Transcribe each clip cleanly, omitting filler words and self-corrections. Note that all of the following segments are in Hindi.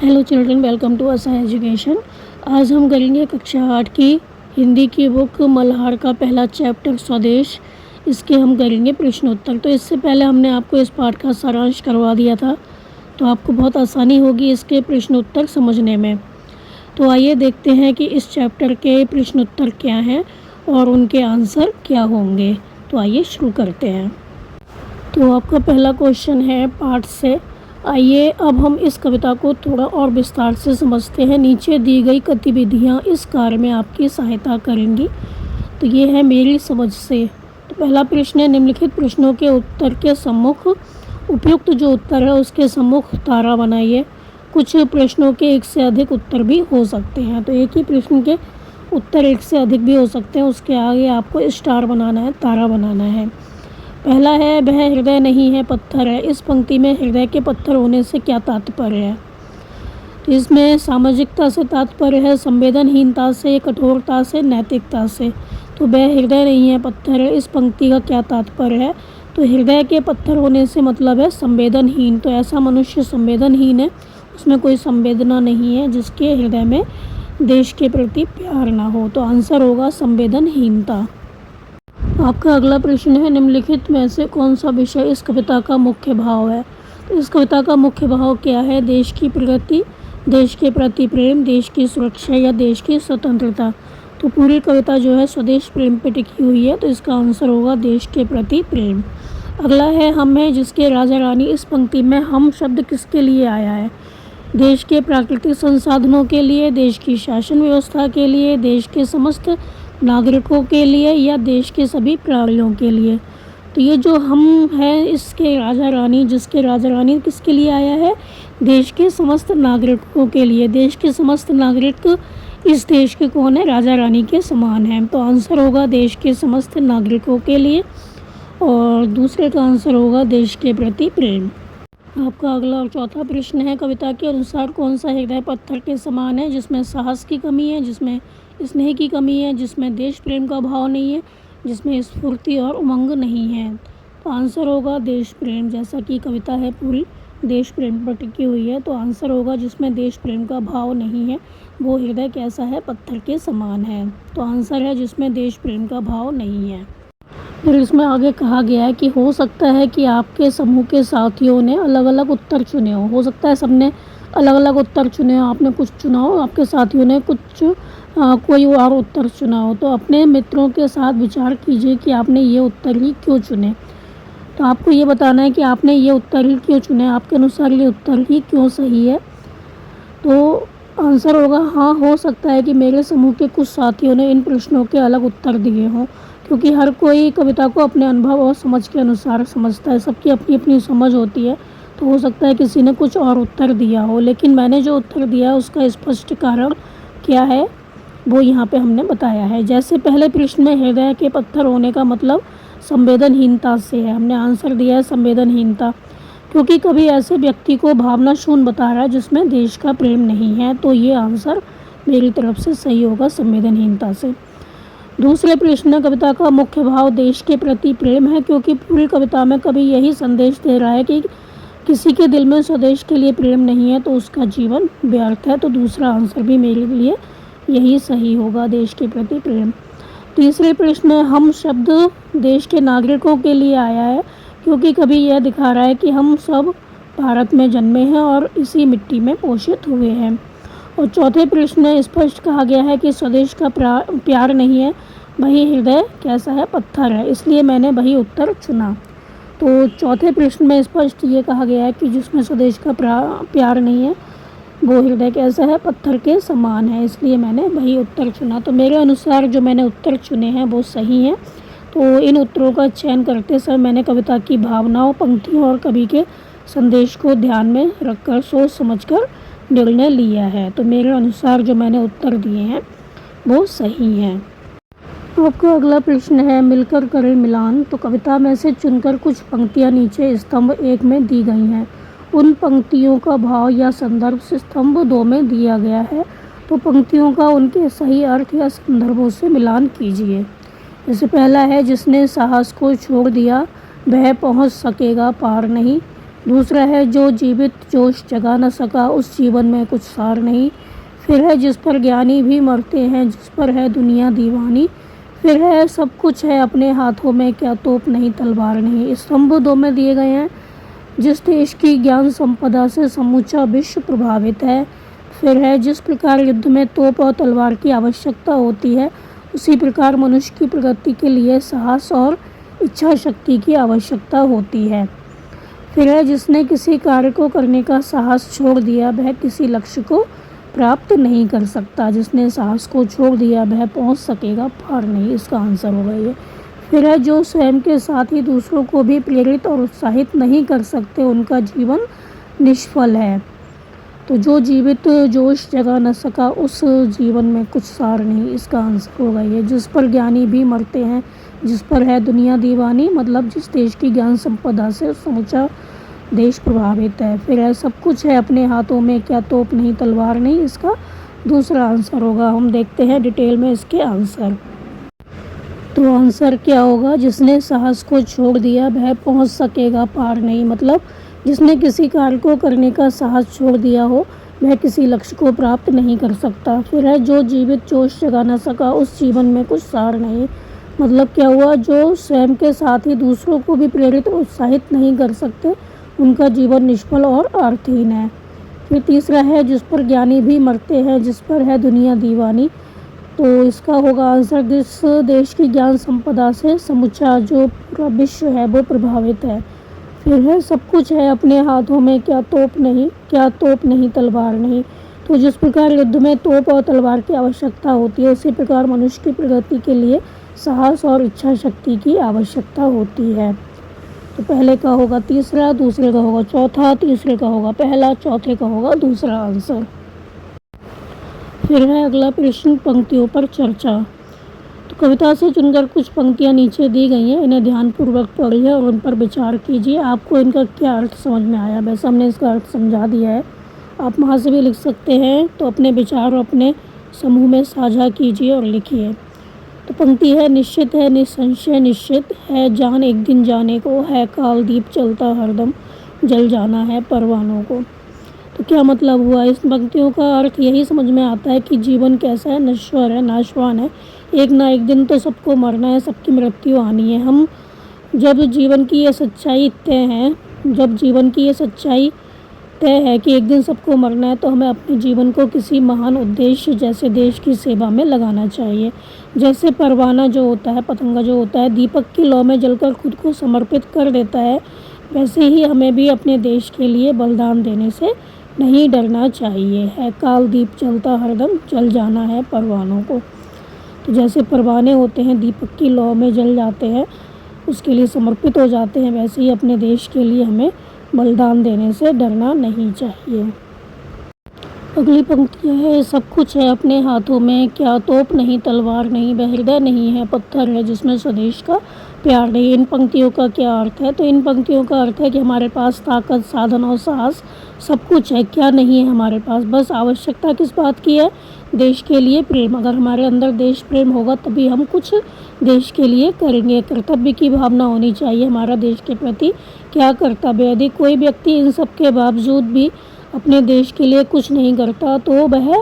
हेलो चिल्ड्रन, वेलकम टू असा एजुकेशन। आज हम करेंगे कक्षा 8 की हिंदी की बुक मल्हार का पहला चैप्टर स्वदेश। इसके हम करेंगे प्रश्नोत्तर। तो इससे पहले हमने आपको इस पाठ का सारांश करवा दिया था, तो आपको बहुत आसानी होगी इसके प्रश्नोत्तर समझने में। तो आइए देखते हैं कि इस चैप्टर के प्रश्नोत्तर क्या हैं और उनके आंसर क्या होंगे। तो आइए शुरू करते हैं। तो आपका पहला क्वेश्चन है पाठ से। आइए अब हम इस कविता को थोड़ा और विस्तार से समझते हैं। नीचे दी गई गतिविधियाँ इस कार्य में आपकी सहायता करेंगी। तो ये है मेरी समझ से। तो पहला प्रश्न है, निम्नलिखित प्रश्नों के उत्तर के सम्मुख उपयुक्त जो उत्तर है उसके सम्मुख तारा बनाइए। कुछ प्रश्नों के एक से अधिक उत्तर भी हो सकते हैं, तो एक ही प्रश्न के उत्तर एक से अधिक भी हो सकते हैं। उसके आगे आपको स्टार बनाना है, तारा बनाना है। पहला है, वह हृदय नहीं है पत्थर है। इस पंक्ति में हृदय के पत्थर होने से क्या तात्पर्य है? तो इसमें सामाजिकता से तात्पर्य है, संवेदनहीनता से, कठोरता से, नैतिकता से। तो वह हृदय नहीं है पत्थर है, इस पंक्ति का क्या तात्पर्य है? तो हृदय के पत्थर होने से मतलब है संवेदनहीन। तो ऐसा मनुष्य संवेदनहीन है, उसमें कोई संवेदना नहीं है, जिसके हृदय में देश के प्रति प्यार ना हो। तो आंसर होगा संवेदनहीनता। आपका अगला प्रश्न है, निम्नलिखित में से कौन सा विषय इस कविता का मुख्य भाव है? तो इस कविता का मुख्य भाव क्या है? देश की प्रगति, देश के प्रति प्रेम, देश की सुरक्षा या देश की स्वतंत्रता। तो पूरी कविता जो है स्वदेश प्रेम पर टिकी हुई है, तो इसका आंसर होगा देश के प्रति प्रेम। अगला है, हम हैं जिसके राजा रानी। इस पंक्ति में हम शब्द किसके लिए आया है? देश के प्राकृतिक संसाधनों के लिए, देश की शासन व्यवस्था के लिए, देश के समस्त नागरिकों के लिए या देश के सभी प्राणियों के लिए। तो ये जो हम हैं इसके राजा रानी, जिसके राजा रानी किसके लिए आया है? देश के समस्त नागरिकों के लिए। देश के समस्त नागरिक इस देश के कौन है? राजा रानी के समान हैं। तो आंसर होगा देश के समस्त नागरिकों के लिए, और दूसरे का आंसर होगा देश के प्रति प्रेम। आपका अगला और चौथा प्रश्न है, कविता के अनुसार कौन सा हृदय पत्थर के समान है? जिसमें साहस की कमी है, जिसमें स्नेह की कमी है, जिसमें देश प्रेम का भाव नहीं है, जिसमें स्फूर्ति और उमंग नहीं है। तो आंसर होगा देश प्रेम। जैसा कि कविता है पूरी देश प्रेम पर टिकी हुई है, तो आंसर होगा जिसमें देश प्रेम का भाव नहीं है वो हृदय कैसा है? पत्थर के समान है। तो आंसर है जिसमें देश प्रेम का भाव नहीं है। फिर इसमें आगे कहा गया है कि हो सकता है कि आपके समूह के साथियों ने अलग अलग उत्तर चुने हो सकता है सबने अलग अलग उत्तर चुने हो, आपने कुछ चुना हो, आपके साथियों ने कुछ कोई और उत्तर चुना हो। तो अपने मित्रों के साथ विचार कीजिए कि आपने ये उत्तर ही क्यों चुने। तो आपको ये बताना है कि आपने ये उत्तर ही क्यों चुने, आपके अनुसार ये उत्तर ही क्यों सही है। तो आंसर होगा हाँ, हो सकता है कि मेरे समूह के कुछ साथियों ने इन प्रश्नों के अलग उत्तर दिए हों, क्योंकि हर कोई कविता को अपने अनुभव और समझ के अनुसार समझता है। सबकी अपनी अपनी समझ होती है, तो हो सकता है किसी ने कुछ और उत्तर दिया हो, लेकिन मैंने जो उत्तर दिया है उसका स्पष्ट कारण क्या है वो यहाँ पे हमने बताया है। जैसे पहले प्रश्न में हृदय के पत्थर होने का मतलब संवेदनहीनता से है, हमने आंसर दिया है संवेदनहीनता, क्योंकि कभी ऐसे व्यक्ति को भावना शून्य बता रहा है जिसमें देश का प्रेम नहीं है। तो ये आंसर मेरी तरफ से सही होगा संवेदनहीनता से। दूसरे प्रश्न में कविता का मुख्य भाव देश के प्रति प्रेम है, क्योंकि पूरी कविता में कवि यही संदेश दे रहा है कि किसी के दिल में स्वदेश के लिए प्रेम नहीं है तो उसका जीवन व्यर्थ है। तो दूसरा आंसर भी मेरे लिए यही सही होगा, देश के प्रति प्रेम। तीसरे प्रश्न में हम शब्द देश के नागरिकों के लिए आया है, क्योंकि कवि यह दिखा रहा है कि हम सब भारत में जन्मे हैं और इसी मिट्टी में पोषित हुए हैं। और चौथे प्रश्न में स्पष्ट कहा गया है कि स्वदेश का प्यार नहीं है, वही हृदय कैसा है? पत्थर है, इसलिए मैंने वही उत्तर चुना। तो चौथे प्रश्न में स्पष्ट ये कहा गया है कि जिसमें स्वदेश का प्यार नहीं है वो हृदय कैसा है? पत्थर के समान है, इसलिए मैंने वही उत्तर चुना। तो मेरे अनुसार जो मैंने उत्तर चुने हैं वो सही हैं। तो इन उत्तरों का चयन करते समय मैंने कविता की भावनाओं, पंक्तियों और कवि के संदेश को ध्यान में रखकर सोच समझकर निर्णय लिया है। तो मेरे अनुसार जो मैंने उत्तर दिए हैं वो सही हैं। आपका अगला प्रश्न है, मिलकर करें मिलान। तो कविता में से चुनकर कुछ पंक्तियाँ नीचे स्तंभ 1 में दी गई हैं, उन पंक्तियों का भाव या संदर्भ से स्तंभ 2 में दिया गया है। तो पंक्तियों का उनके सही अर्थ या संदर्भों से मिलान कीजिए। जैसे पहला है, जिसने साहस को छोड़ दिया वह पहुंच सकेगा पार नहीं, दूसरा है जो जीवित जोश जगा न सका उस जीवन में कुछ सार नहीं। फिर है जिस पर ज्ञानी भी मरते हैं, जिस पर है दुनिया दीवानी। फिर है सब कुछ है अपने हाथों में, क्या तोप नहीं तलवार नहीं। स्तंभ 2 में दिए गए हैं। जिस देश की ज्ञान संपदा से समूचा विश्व प्रभावित है। फिर है जिस प्रकार युद्ध में तोप और तलवार की आवश्यकता होती है, उसी प्रकार मनुष्य की प्रगति के लिए साहस और इच्छा शक्ति की आवश्यकता होती है। फिर है जिसने किसी कार्य को करने का साहस छोड़ दिया, वह किसी लक्ष्य को प्राप्त नहीं कर सकता। जिसने साहस को छोड़ दिया वह पहुंच सकेगा पार नहीं। इसका आंसर होगा ये। फिर है जो स्वयं के साथ ही दूसरों को भी प्रेरित और उत्साहित नहीं कर सकते, उनका जीवन निष्फल है। तो जो जीवित जोश जगा न सका उस जीवन में कुछ सार नहीं। इसका आंसर होगा ये। जिस पर ज्ञानी भी मरते हैं, जिस पर है दुनिया दीवानी, मतलब जिस देश की ज्ञान संपदा से समूचा देश प्रभावित है। फिर है सब कुछ है अपने हाथों में, क्या तोप नहीं तलवार नहीं। इसका दूसरा आंसर होगा। हम देखते हैं डिटेल में इसके आंसर। तो आंसर क्या होगा? जिसने साहस को छोड़ दिया वह पहुंच सकेगा पार नहीं। मतलब जिसने किसी कार्य को करने का साहस छोड़ दिया हो, वह किसी लक्ष्य को प्राप्त नहीं कर सकता। फिर है जो जीवित जोश जगा न सका उस जीवन में कुछ सार नहीं। मतलब क्या हुआ? जो स्वयं के साथ ही दूसरों को भी प्रेरित और उत्साहित नहीं कर सकते, उनका जीवन निष्फल और अर्थहीन है। फिर तीसरा है जिस पर ज्ञानी भी मरते हैं, जिस पर है दुनिया दीवानी। तो इसका होगा आंसर जिस देश की ज्ञान संपदा से समूचा जो पूरा विश्व है वो प्रभावित है। फिर है सब कुछ है अपने हाथों में, क्या तोप नहीं तलवार नहीं। तो जिस प्रकार युद्ध में तोप और तलवार की आवश्यकता होती है, उसी प्रकार मनुष्य की प्रगति के लिए साहस और इच्छा शक्ति की आवश्यकता होती है। तो पहले का होगा तीसरा, दूसरे का होगा चौथा, तीसरे का होगा पहला, चौथे का होगा दूसरा आंसर। फिर है अगला प्रश्न, पंक्तियों पर चर्चा। तो कविता से चुनकर कुछ पंक्तियां नीचे दी गई हैं, इन्हें ध्यानपूर्वक पढ़िए और उन पर विचार कीजिए। आपको इनका क्या अर्थ समझ में आया? वैसे हमने इसका अर्थ समझा दिया है, आप वहाँ से भी लिख सकते हैं। तो अपने विचार अपने समूह में साझा कीजिए और लिखिए। तो पंक्ति है, निश्चित है निसंशय निश्चित है जान एक दिन जाने को, है काल दीप चलता हरदम जल जाना है परवानों को। तो क्या मतलब हुआ? इस पंक्तियों का अर्थ यही समझ में आता है कि जीवन कैसा है, नश्वर है, नाशवान है। एक ना एक दिन तो सबको मरना है, सबकी मृत्यु आनी है। हम जब जीवन की ये सच्चाई तय है कि एक दिन सबको मरना है, तो हमें अपने जीवन को किसी महान उद्देश्य जैसे देश की सेवा में लगाना चाहिए। जैसे परवाना जो होता है, पतंगा जो होता है, दीपक की लौ में जलकर खुद को समर्पित कर देता है, वैसे ही हमें भी अपने देश के लिए बलिदान देने से नहीं डरना चाहिए। है काल दीप चलता हरदम जल जाना है परवानों को। तो जैसे परवाने होते हैं, दीपक की लौ में जल जाते हैं, उसके लिए समर्पित हो जाते हैं, वैसे ही अपने देश के लिए हमें बलिदान देने से डरना नहीं चाहिए। अगली पंक्तियाँ है, सब कुछ है अपने हाथों में, क्या तोप नहीं तलवार नहीं, वह हृदय नहीं है पत्थर है जिसमें स्वदेश का प्यार नहीं। इन पंक्तियों का क्या अर्थ है? तो इन पंक्तियों का अर्थ है कि हमारे पास ताकत, साधन और साहस सब कुछ है। क्या नहीं है हमारे पास? बस आवश्यकता किस बात की है? देश के लिए प्रेम। अगर हमारे अंदर देश प्रेम होगा तभी हम कुछ देश के लिए करेंगे। कर्तव्य की भावना होनी चाहिए हमारा देश के प्रति। क्या कर्तव्य? यदि कोई व्यक्ति इन सब के बावजूद भी अपने देश के लिए कुछ नहीं करता, तो वह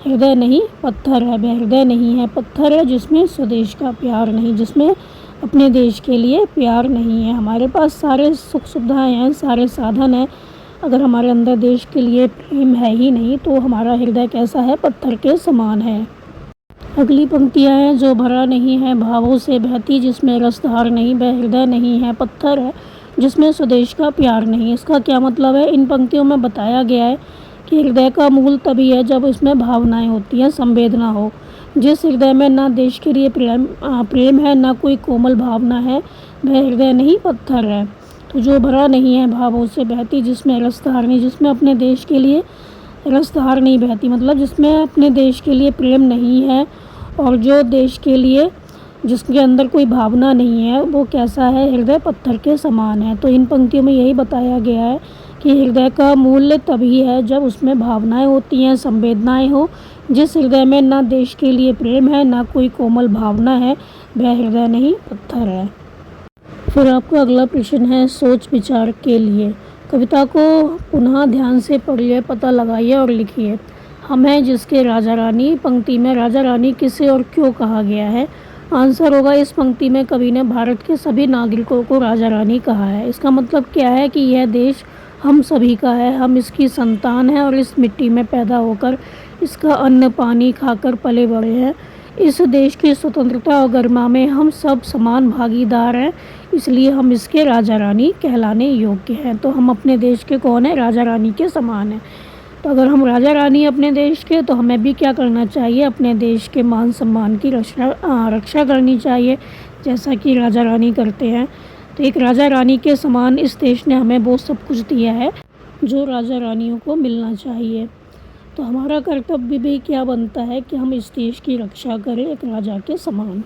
हृदय नहीं पत्थर है। वह हृदय नहीं है, पत्थर है जिसमें स्वदेश का प्यार नहीं, जिसमें अपने देश के लिए प्यार नहीं है। हमारे पास सारे सुख सुविधाएं हैं, सारे साधन हैं, अगर हमारे अंदर देश के लिए प्रेम है ही नहीं, तो हमारा हृदय कैसा है? पत्थर के समान है। अगली पंक्तियाँ हैं, जो भरा नहीं है भावों से बहती, जिसमें रसधार नहीं, वह हृदय नहीं है पत्थर है जिसमें स्वदेश का प्यार नहीं। इसका क्या मतलब है? इन पंक्तियों में बताया गया है कि हृदय का मूल तभी है जब इसमें भावनाएं होती हैं, संवेदना हो। जिस हृदय में ना देश के लिए प्रेम है, ना कोई कोमल भावना है, वह हृदय नहीं पत्थर है। तो जो भरा नहीं है भावों से बहती, जिसमें रसधार नहीं, जिसमें अपने देश के लिए रसधार नहीं बहती, मतलब जिसमें अपने देश के लिए प्रेम नहीं है, और जो देश के लिए जिसके अंदर कोई भावना नहीं है, वो कैसा है? हृदय पत्थर के समान है। तो इन पंक्तियों में यही बताया गया है कि हृदय का मूल्य तभी है जब उसमें भावनाएं होती हैं, संवेदनाएं हो। जिस हृदय में ना देश के लिए प्रेम है, ना कोई कोमल भावना है, वह हृदय नहीं पत्थर है। फिर आपका अगला प्रश्न है, सोच विचार के लिए। कविता को पुनः ध्यान से पढ़िए, पता लगाइए और लिखिए। हम हैं जिसके राजा रानी। पंक्ति में राजा रानी किसे और क्यों कहा गया है? आंसर होगा, इस पंक्ति में कवि ने भारत के सभी नागरिकों को राजा रानी कहा है। इसका मतलब क्या है कि यह देश हम सभी का है, हम इसकी संतान हैं और इस मिट्टी में पैदा होकर इसका अन्न पानी खाकर पले बड़े हैं। इस देश की स्वतंत्रता और गरिमा में हम सब समान भागीदार हैं, इसलिए हम इसके राजा रानी कहलाने योग्य हैं। तो हम अपने देश के कौन है? राजा रानी के समान हैं। तो अगर हम राजा रानी अपने देश के, तो हमें भी क्या करना चाहिए? अपने देश के मान सम्मान की रक्षा करनी चाहिए, जैसा कि राजा रानी करते हैं। तो एक राजा रानी के समान इस देश ने हमें वो सब कुछ दिया है जो राजा रानियों को मिलना चाहिए। तो हमारा कर्तव्य भी क्या बनता है कि हम इस देश की रक्षा करें एक राजा के समान।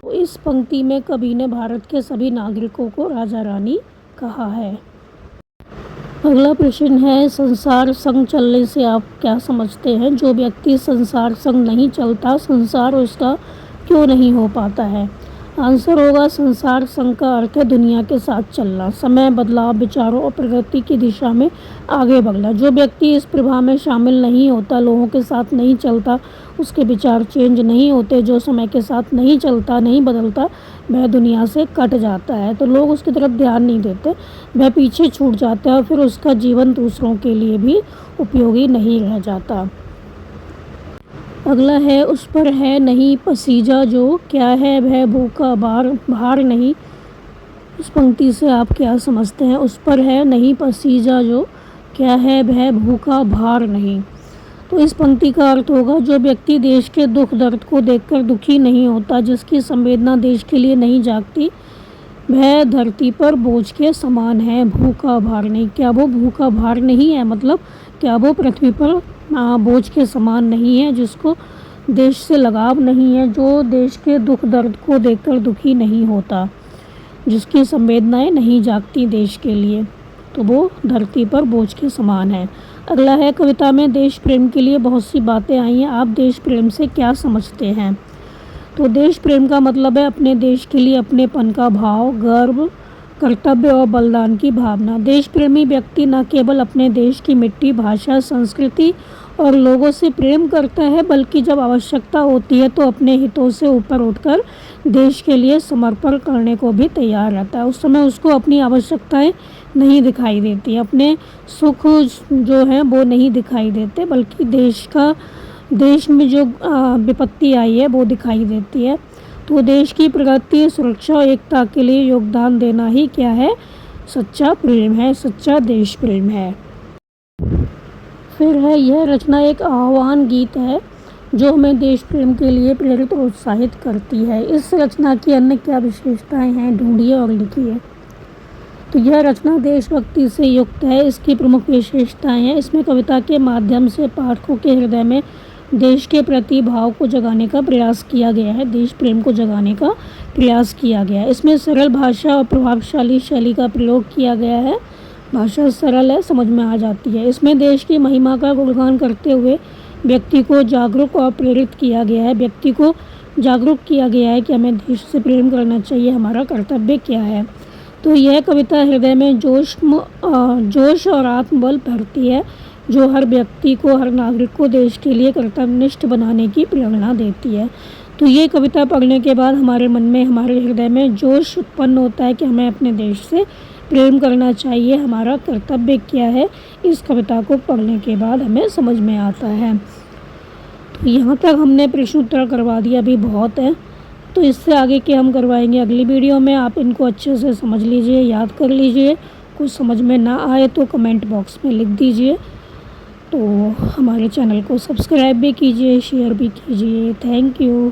तो इस पंक्ति में कवि ने भारत के सभी नागरिकों को राजा रानी कहा है। अगला प्रश्न है, संसार संग चलने से आप क्या समझते हैं? जो व्यक्ति संसार संग नहीं चलता, संसार उसका क्यों नहीं हो पाता है? आंसर होगा, संसार संग का अर्थ है दुनिया के साथ चलना, समय बदलाव, विचारों और प्रगति की दिशा में आगे बढ़ना। जो व्यक्ति इस प्रवाह में शामिल नहीं होता, लोगों के साथ नहीं चलता, उसके विचार चेंज नहीं होते, जो समय के साथ नहीं चलता, नहीं बदलता, वह दुनिया से कट जाता है। तो लोग उसकी तरफ ध्यान नहीं देते, वह पीछे छूट जाता है और फिर उसका जीवन दूसरों के लिए भी उपयोगी नहीं रह जाता। अगला है, उस पर है नहीं पसीजा जो, क्या है वह भूखा भार नहीं। इस पंक्ति से आप क्या समझते हैं? उस पर है नहीं पसीजा जो, क्या है वह भूखा भार नहीं। तो इस पंक्ति का अर्थ होगा, जो व्यक्ति देश के दुख दर्द को देखकर दुखी नहीं होता, जिसकी संवेदना देश के लिए नहीं जागती, वह धरती पर बोझ के समान है, भूखा भार नहीं। क्या वो भूखा भार नहीं है? मतलब क्या वो पृथ्वी पर बोझ के समान नहीं है, जिसको देश से लगाव नहीं है, जो देश के दुख दर्द को देखकर दुखी नहीं होता, जिसकी संवेदनाएं नहीं जागती देश के लिए, तो वो धरती पर बोझ के समान है। अगला है, कविता में देश प्रेम के लिए बहुत सी बातें आई हैं, आप देश प्रेम से क्या समझते हैं? तो देश प्रेम का मतलब है अपने देश के लिए अपनेपन का भाव, गर्व, कर्तव्य और बलिदान की भावना। देश प्रेमी व्यक्ति न केवल अपने देश की मिट्टी, भाषा, संस्कृति और लोगों से प्रेम करता है, बल्कि जब आवश्यकता होती है तो अपने हितों से ऊपर उठकर देश के लिए समर्पण करने को भी तैयार रहता है। उस समय उसको अपनी आवश्यकताएं नहीं दिखाई देती, अपने सुख जो हैं वो नहीं दिखाई देते, बल्कि देश में जो विपत्ति आई है वो दिखाई देती है। तो देश की प्रगति, सुरक्षा और एकता के लिए योगदान देना ही क्या है? सच्चा प्रेम है, सच्चा देश प्रेम है। फिर है, यह रचना एक आह्वान गीत है जो हमें देश प्रेम के लिए प्रेरित और उत्साहित करती है। इस रचना की अन्य क्या विशेषताएं हैं? ढूंढिए और लिखिए। तो यह रचना देशभक्ति से युक्त है। इसकी प्रमुख विशेषताएं हैं, इसमें कविता के माध्यम से पाठकों के हृदय में देश के प्रति भाव को जगाने का प्रयास किया गया है, देश प्रेम को जगाने का प्रयास किया गया है। इसमें सरल भाषा और प्रभावशाली शैली का प्रयोग किया गया है, भाषा सरल है, समझ में आ जाती है। इसमें देश की महिमा का गुणगान करते हुए व्यक्ति को जागरूक और प्रेरित किया गया है, व्यक्ति को जागरूक किया गया है कि हमें देश से प्रेम करना चाहिए, हमारा कर्तव्य क्या है। तो यह कविता हृदय में जोश और आत्मबल भरती है, जो हर व्यक्ति को, हर नागरिक को देश के लिए कर्तव्यनिष्ठ बनाने की प्रेरणा देती है। तो ये कविता पढ़ने के बाद हमारे मन में, हमारे हृदय में जोश उत्पन्न होता है कि हमें अपने देश से प्रेम करना चाहिए, हमारा कर्तव्य क्या है, इस कविता को पढ़ने के बाद हमें समझ में आता है। तो यहाँ तक हमने प्रश्न उत्तर करवा दिया, अभी बहुत है, तो इससे आगे के हम करवाएंगे अगली वीडियो में। आप इनको अच्छे से समझ लीजिए, याद कर लीजिए, कुछ समझ में ना आए तो कमेंट बॉक्स में लिख दीजिए। तो हमारे चैनल को सब्सक्राइब भी कीजिए, शेयर भी कीजिए। Thank you.